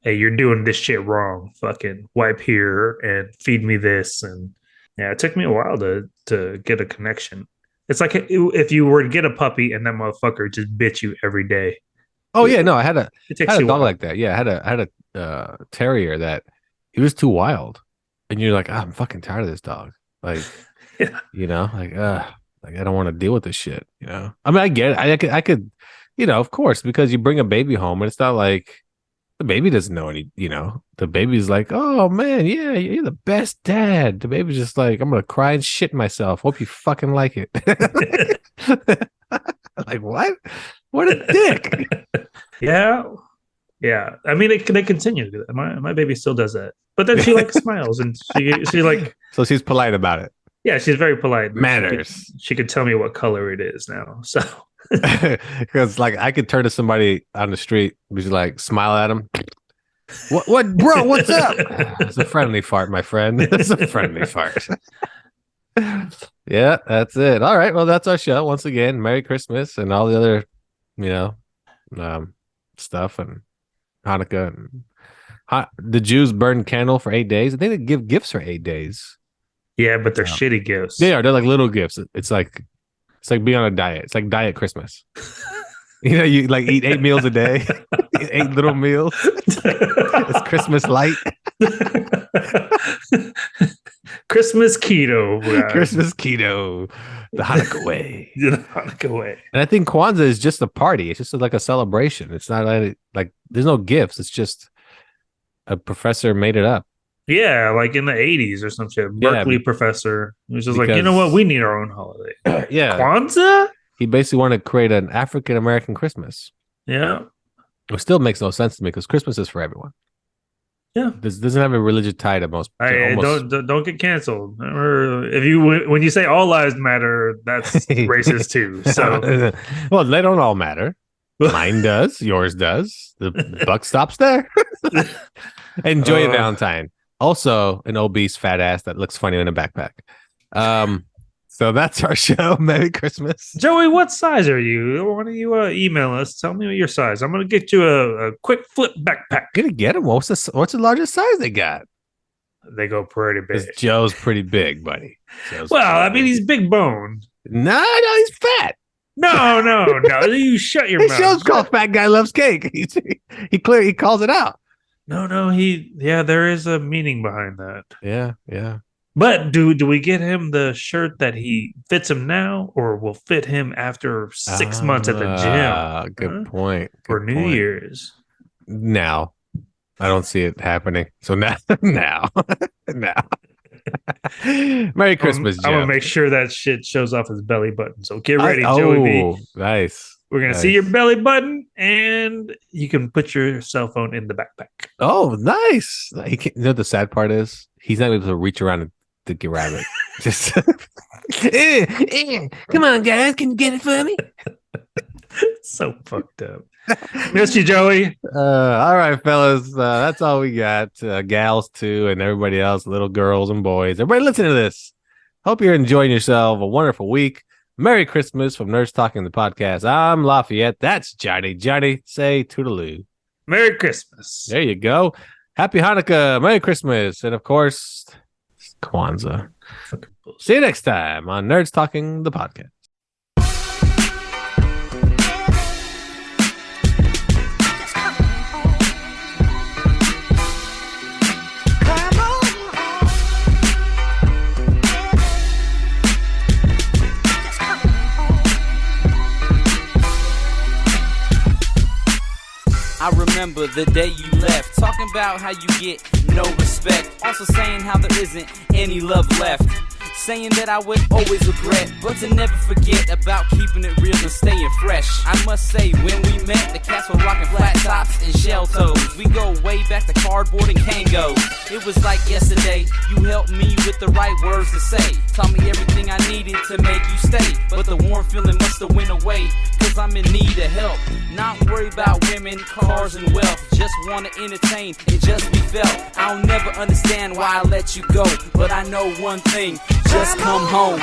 hey, you're doing this shit wrong, fucking wipe here and feed me this. And yeah, it took me a while to get a connection. It's like if you were to get a puppy and that motherfucker just bit you every day. Oh yeah, no, I had a dog like that. Yeah, I had a terrier that he was too wild, and you're like, I'm fucking tired of this dog. Like, yeah. Like I don't want to deal with this shit. I mean, I get it. I could, of course, because you bring a baby home, and it's not like the baby doesn't know any. The baby's like, oh man, yeah, you're the best dad. The baby's just like, I'm gonna cry and shit myself. Hope you fucking like it. Like what? What a dick. Yeah. I mean, they continue to do that. My baby still does that, but then she like smiles and she like. So she's polite about it. Yeah, she's very polite. Manners. She could tell me what color it is now. So. Because like I could turn to somebody on the street, just like smile at them. What, bro? What's up? It's a friendly fart, my friend. It's a friendly fart. Yeah, that's it. All right. Well, that's our show. Once again, Merry Christmas and all the other, stuff and Hanukkah. And the Jews burn candle for 8 days. I think they give gifts for 8 days. Yeah, but they're shitty gifts. They are. They're like little gifts. It's like being on a diet. It's like diet Christmas. You like eat 8 meals a day. 8 little meals. It's Christmas light. Christmas keto. Guys. Christmas keto. The Hanukkah way. The Hanukkah way. And I think Kwanzaa is just a party. It's just like a celebration. It's not like there's no gifts. It's just a professor made it up. Yeah, like in the 80s or some shit. Berkeley professor was just like, you know what? We need our own holiday. Yeah. Kwanzaa? He basically wanted to create an African American Christmas. Yeah. It still makes no sense to me because Christmas is for everyone. Yeah. This doesn't have a religious tie to most. Don't get canceled. Remember, when you say all lives matter, that's racist too. So, well, they don't all matter. Mine does. Yours does. The buck stops there. Enjoy your Valentine. Also, an obese fat ass that looks funny in a backpack. So that's our show. Merry Christmas. Joey, what size are you? Why don't you email us? Tell me your size. I'm going to get you a quick flip backpack. You're going to get them? What's the largest size they got? They go pretty big. Joe's pretty big, buddy. He's big boned. No, he's fat. No. You shut your mouth. His show's called Fat Guy Loves Cake. He clearly calls it out. No. There is a meaning behind that. Yeah. But do we get him the shirt that he fits him now, or will fit him after 6 months at the gym? Good point. For New Year's. Now, I don't see it happening. So now. Merry Christmas, Joe. I'm gonna make sure that shit shows off his belly button. So get ready, Joey B. Nice. We're going to see your belly button, and you can put your cell phone in the backpack. Oh, nice. He can't, you know what the sad part is? He's not able to reach around to grab it. Just Come on, guys. Can you get it for me? So fucked up. Missed you, Joey. All right, fellas. That's all we got. Gals, too, and everybody else, little girls and boys. Everybody listen to this. Hope you're enjoying yourself. A wonderful week. Merry Christmas from Nerds Talking the Podcast. I'm Lafayette. That's Johnny. Johnny, say toodaloo. Merry Christmas. There you go. Happy Hanukkah. Merry Christmas. And, of course, Kwanzaa. See you next time on Nerds Talking the Podcast. I remember the day you left, talking about how you get no respect, also saying how there isn't any love left, saying that I would always regret, but to never forget about keeping it real and staying fresh. I must say, when we met, the cats were rocking flat tops and shell toes. We go way back to cardboard and Kango. It was like yesterday, you helped me with the right words to say, taught me everything I needed to make you stay, but the warm feeling must have went away, cause I'm in need of help. Not worried about women, cars, and wealth, just wanna entertain and just be felt. I'll never understand why I let you go, but I know one thing, just come home.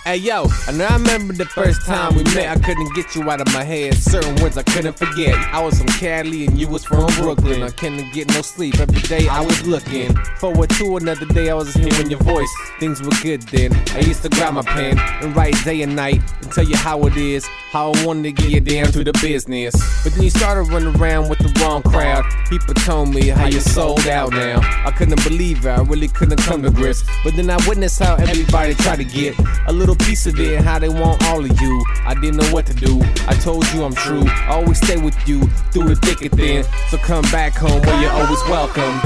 Hey yo, and I remember the first time we met, I couldn't get you out of my head. Certain words I couldn't forget. I was from Cali and you was from Brooklyn. I couldn't get no sleep. Every day I was looking forward to another day. I was hearing your voice. Things were good then. I used to grab my pen and write day and night and tell you how it is, how I wanted to get down to the business. But then you started running around with the wrong crowd. People told me how you sold out now. I couldn't believe it. I really couldn't come to grips. But then I witnessed how everybody tried to get a little piece of it, how they want all of you. I didn't know what to do. I told you I'm true. I always stay with you through the thick and thin. So come back home where you're always welcome.